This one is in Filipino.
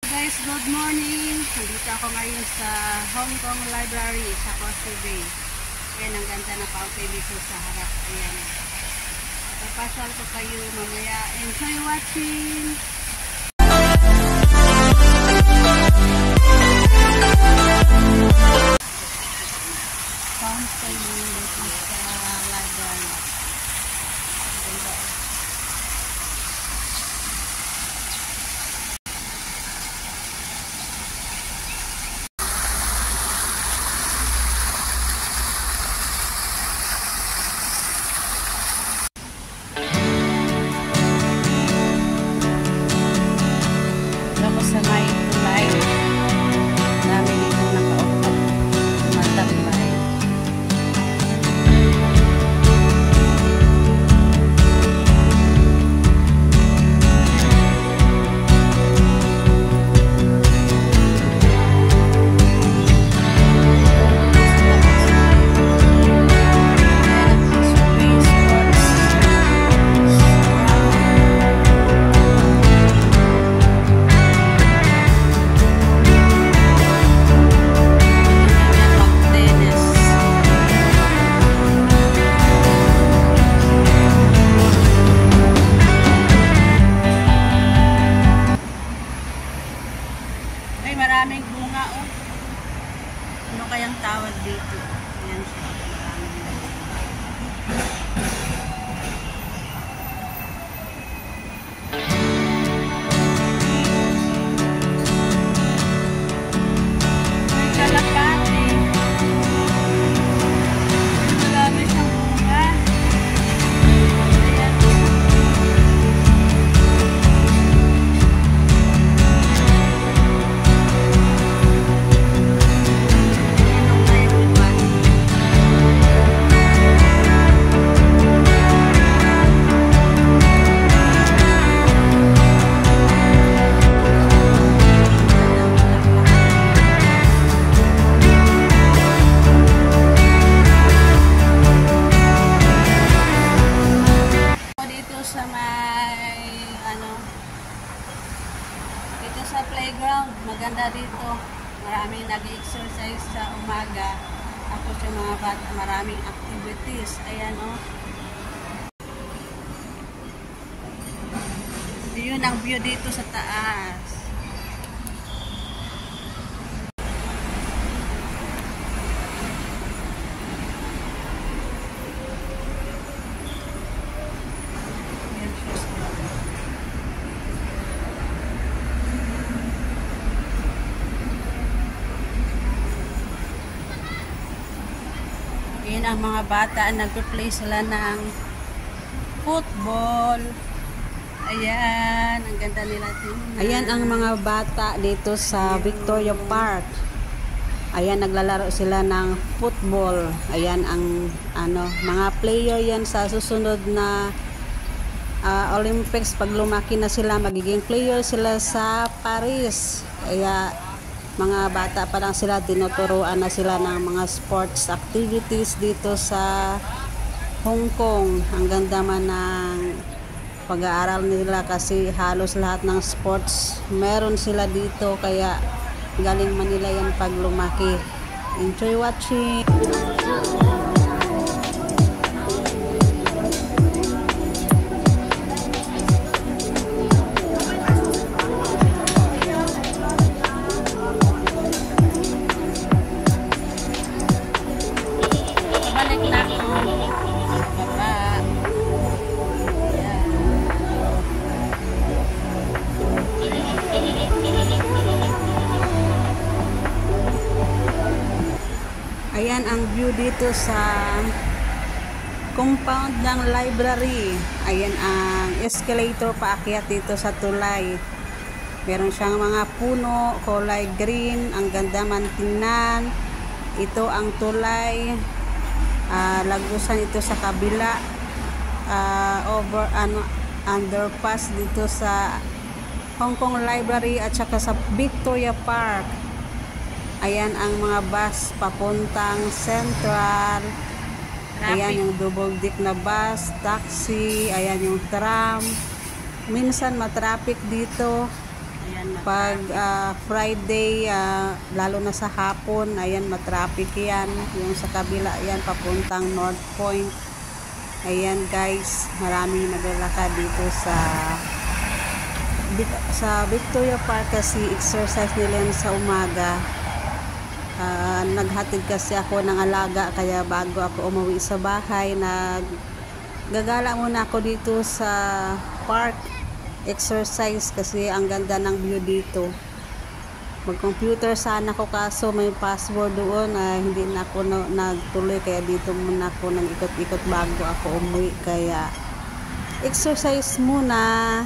Guys, good morning. Nandito ako ngayon sa Hong Kong Library sa Causeway Bay. Ayan, ang ganda na fountain dito sa harap. Ayan. Papasyal ko kayo mamaya. Enjoy watching! Fountain dito sa library. Ganda. Sa may tulay namin dito nakaupo matambay. Ay, maraming bunga, oh. Ano kayang tawag dito? Ayan siya. Maraming bunga. May kalapati. Marami siyang bunga. Ayan. Sa may dito sa playground, maganda dito, maraming nag-exercise sa umaga, ako sa mga bata, maraming activities. Ayan, oh, yun ang view dito sa taas. Ayan ang mga bata, nagpe-play sila ng football. Ayan, ang ganda nila tingnan. Ayan ang mga bata dito sa Victoria Park. Ayan, naglalaro sila ng football. Ayan ang mga player yan sa susunod na Olympics. Pag lumaki na sila, magiging player sila sa Paris. Kaya mga bata pa lang sila, tinuturuan na sila ng mga sports activities dito sa Hong Kong. Ang ganda man ng pag-aaral nila kasi halos lahat ng sports meron sila dito, kaya galing man nila yan pag lumaki. Enjoy watching! Ayan ang view dito sa compound ng library. Ayan ang escalator paakyat dito sa tulay. Meron siyang mga puno, kulay green. Ang ganda man tingnan. Ito ang tulay. Lagusan ito sa kabila. Underpass dito sa Hong Kong Library at saka sa Victoria Park. Ayan ang mga bus papuntang Central. Ayan yung double deck na bus, taxi, ayan yung tram. Minsan matraffic dito. Pag Friday, lalo na sa hapon, ayan, matraffic yan. Yung sa kabila, ayan, papuntang North Point. Ayan guys, maraming naglalakad dito sa Victoria Park kasi exercise nila yan sa umaga. Naghatid kasi ako ng alaga, kaya bago ako umuwi sa bahay, gagala muna ako dito sa park, exercise kasi ang ganda ng view dito. Mag-computer sana ako kaso may password doon, hindi na ako nagtuloy, kaya dito muna ako nang ikot-ikot bago ako umuwi, kaya exercise muna.